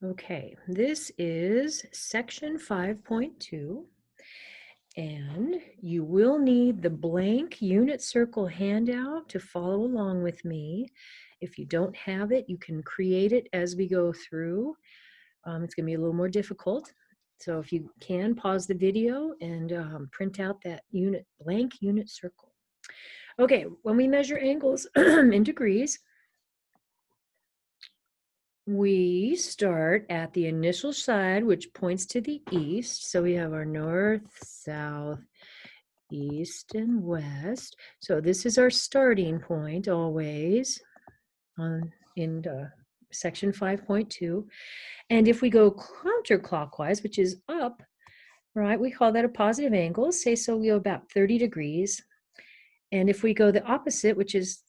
Okay, this is section 5.2, and you will need the blank unit circle handout to follow along with me. If you don't have it, you can create it as we go through. It's going to be a little more difficult. So if you can, pause the video and print out that blank unit circle. Okay, when we measure angles in degrees, we start at the initial side, which points to the east. So we have our north, south, east, and west. So this is our starting point always in section 5.2. And if we go counterclockwise, which is up, right, we call that a positive angle. Say so we go about 30 degrees. And if we go the opposite, which is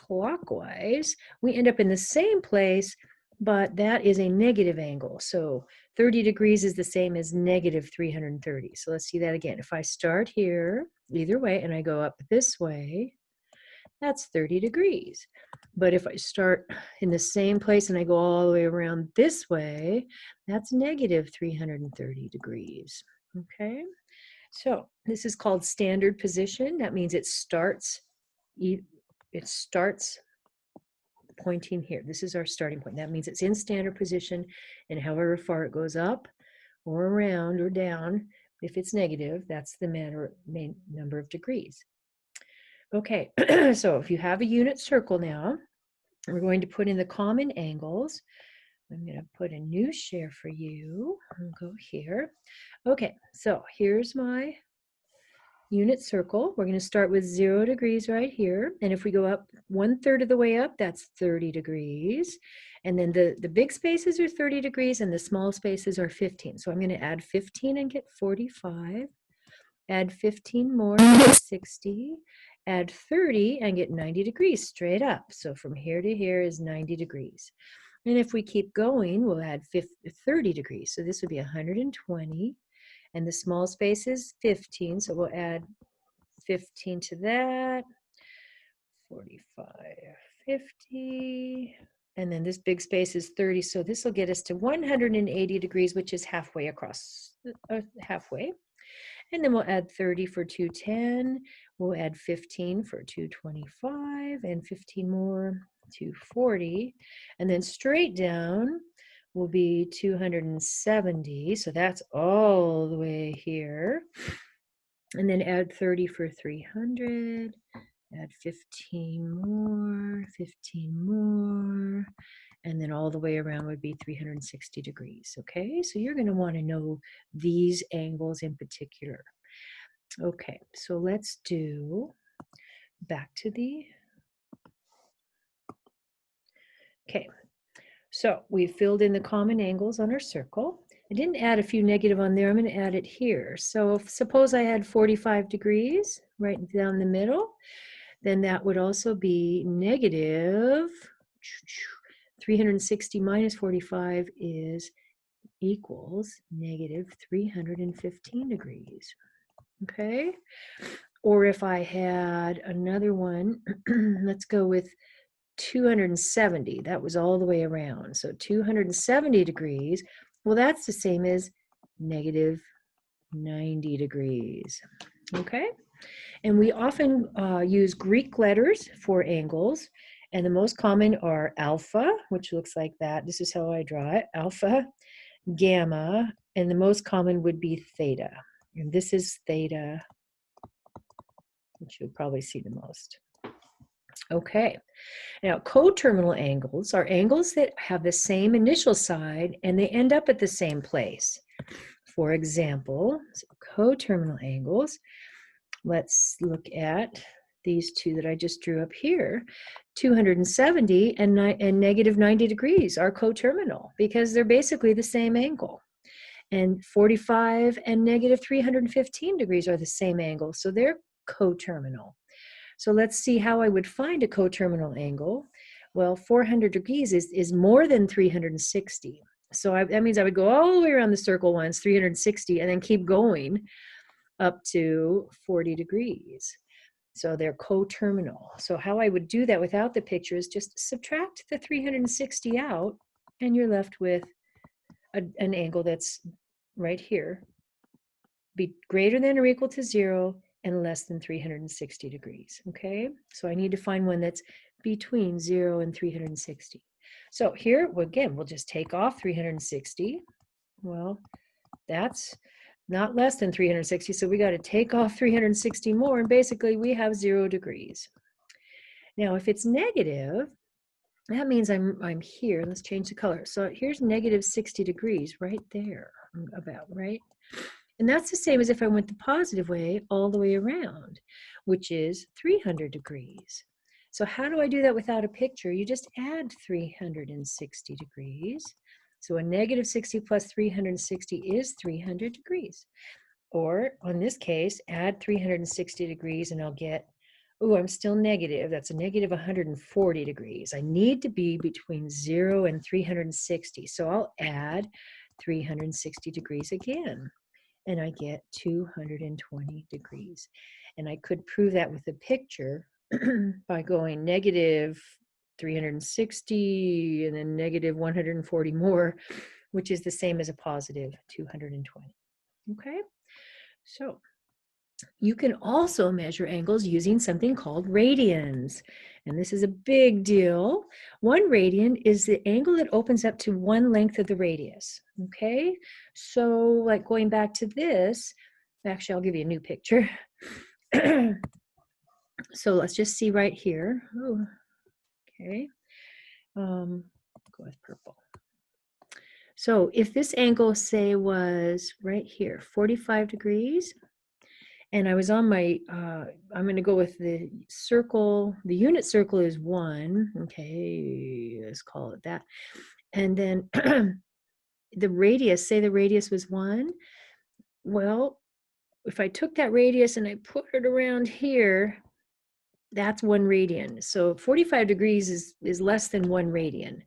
clockwise, we end up in the same place, but that is a negative angle. So 30 degrees is the same as negative 330. So let's see that again. If I start here, either way, and I go up this way, that's 30 degrees. But if I start in the same place and I go all the way around this way, that's negative 330 degrees. Okay, so this is called standard position. That means it starts pointing here. This is our starting point. That means it's in standard position, and however far it goes up or around or down, if it's negative, that's the main number of degrees. Okay, so if you have a unit circle now, we're going to put in the common angles. I'm going to put a new share for you. I'll go here. Okay, so here's my unit circle. We're going to start with 0 degrees right here. And if we go up 1/3 of the way up, that's 30 degrees. And then the big spaces are 30 degrees and the small spaces are 15. So I'm going to add 15 and get 45. Add 15 more, 60. Add 30 and get 90 degrees straight up. So from here to here is 90 degrees. And if we keep going, we'll add 30 degrees. So this would be 120. And the small space is 15. So we'll add 15 to that. 45, 50. And then this big space is 30. So this will get us to 180 degrees, which is halfway across, halfway. And then we'll add 30 for 210. We'll add 15 for 225 and 15 more, 240. And then straight down will be 270. So that's all the way here. And then add 30 for 300. Add 15 more, 15 more. And then all the way around would be 360 degrees, okay? So you're going to want to know these angles in particular. Okay, so let's do back to the, okay. So we filled in the common angles on our circle. I didn't add a few negative on there. I'm going to add it here. So suppose I had 45 degrees right down the middle, then that would also be negative 360 minus 45 is equals negative 315 degrees. Okay, or if I had another one, let's go with 270. That was all the way around. So 270 degrees, well, that's the same as negative 90 degrees. Okay, and we often use Greek letters for angles, and the most common are alpha, which looks like that. This is how I draw it, alpha, gamma, and the most common would be theta. And this is theta, which you'll probably see the most. Okay, now coterminal angles are angles that have the same initial side and they end up at the same place. For example, so coterminal angles, let's look at these two that I just drew up here. 270 and negative 90 degrees are coterminal because they're basically the same angle. And 45 and negative 315 degrees are the same angle, so they're coterminal. So let's see how I would find a coterminal angle. Well, 400 degrees is more than 360. So that means I would go all the way around the circle once, 360, and then keep going up to 40 degrees. So they're coterminal. So how I would do that without the picture is just subtract the 360 out, and you're left with an angle that's right here, be greater than or equal to 0 and less than 360 degrees, okay? So I need to find one that's between 0 and 360. So here, again, we'll just take off 360. Well, that's not less than 360, so we got to take off 360 more, and basically we have 0 degrees. Now, if it's negative, that means I'm here. Let's change the color. So here's negative 60 degrees right there, about, right? And that's the same as if I went the positive way all the way around, which is 300 degrees. So how do I do that without a picture? You just add 360 degrees. So a negative 60 plus 360 is 300 degrees. Or on this case, add 360 degrees and I'll get, oh, I'm still negative. That's a negative 140 degrees. I need to be between 0 and 360. So I'll add 360 degrees again, and I get 220 degrees. And I could prove that with a picture by going negative 360 and then negative 140 more, which is the same as a positive 220. Okay, so you can also measure angles using something called radians. And this is a big deal. 1 radian is the angle that opens up to 1 length of the radius. Okay, so like going back to this, actually I'll give you a new picture. So let's just see right here. Ooh, okay, go with purple. So if this angle, say, was right here, 45 degrees, and I was on my, I'm going to go with the circle. The unit circle is 1. Okay, let's call it that. And then the radius, say the radius was 1. Well, if I took that radius and I put it around here, that's 1 radian. So 45 degrees is less than 1 radian.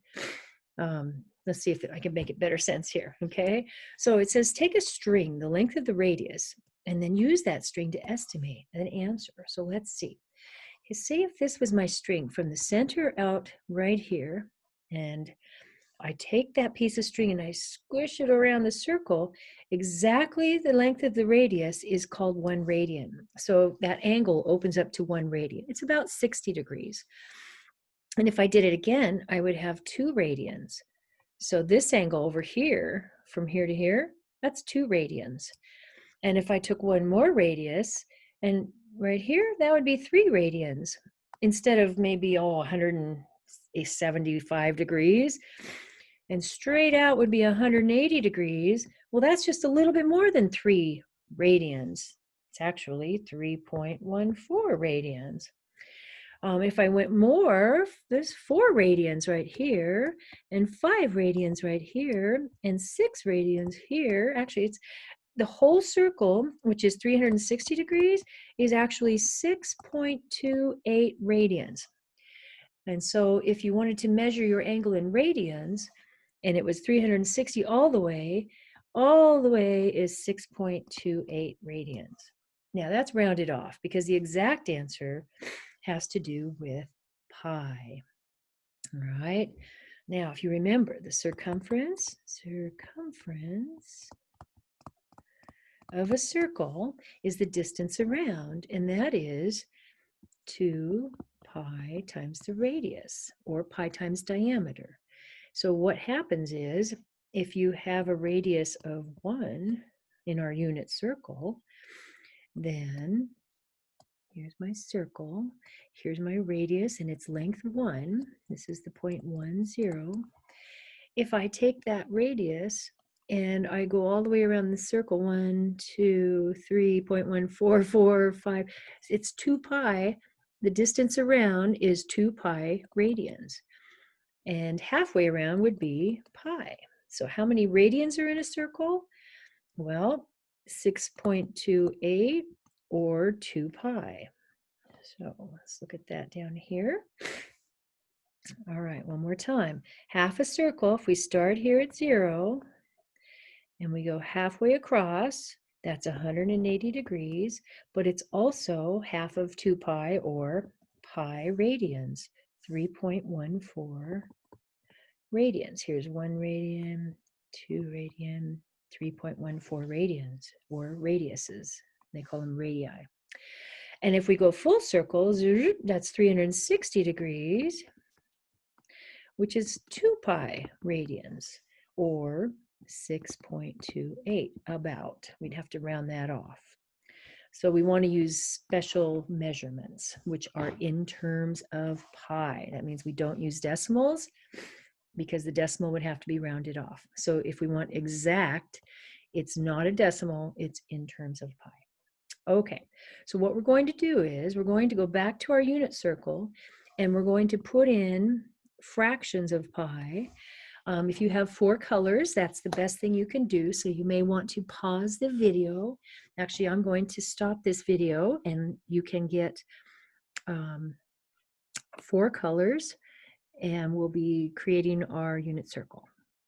Let's see if I can make it better sense here, okay? So it says take a string, the length of the radius, and then use that string to estimate an answer. So let's see. Say if this was my string from the center out right here, and I take that piece of string and I squish it around the circle, exactly the length of the radius is called 1 radian. So that angle opens up to 1 radian. It's about 60 degrees. And if I did it again, I would have 2 radians. So this angle over here, from here to here, that's 2 radians. And if I took 1 more radius, and right here, that would be 3 radians, instead of maybe 175 degrees. And straight out would be 180 degrees. Well, that's just a little bit more than 3 radians. It's actually 3.14 radians. If I went more, there's 4 radians right here, and 5 radians right here, and 6 radians here. Actually, it's the whole circle, which is 360 degrees, is actually 6.28 radians. And so if you wanted to measure your angle in radians, and it was 360 all the way is 6.28 radians. Now that's rounded off because the exact answer has to do with pi. All right. Now, if you remember, the circumference of a circle is the distance around, and that is 2 pi times the radius, or pi times diameter. So what happens is, if you have a radius of 1 in our unit circle, then here's my circle, here's my radius, and its length 1. This is the 0.10. If I take that radius and I go all the way around the circle, 1, 2, 3.1445, it's 2 pi. The distance around is 2 pi radians. And halfway around would be pi. So how many radians are in a circle? Well, 6.28 or 2 pi. So let's look at that down here. All right, one more time. Half a circle, if we start here at 0 and we go halfway across, that's 180 degrees, but it's also half of 2 pi or pi radians, 3.14 radians. Here's 1 radian, 2 radian, 3.14 radians, or radiuses. They call them radii. And if we go full circle, that's 360 degrees, which is 2 pi radians, or 6.28 about. We'd have to round that off. So we want to use special measurements, which are in terms of pi. That means we don't use decimals because the decimal would have to be rounded off. So if we want exact, it's not a decimal, it's in terms of pi. Okay, so what we're going to do is we're going to go back to our unit circle and we're going to put in fractions of pi. If you have 4 colors, that's the best thing you can do. So you may want to pause the video. Actually, I'm going to stop this video and you can get 4 colors and we'll be creating our unit circle.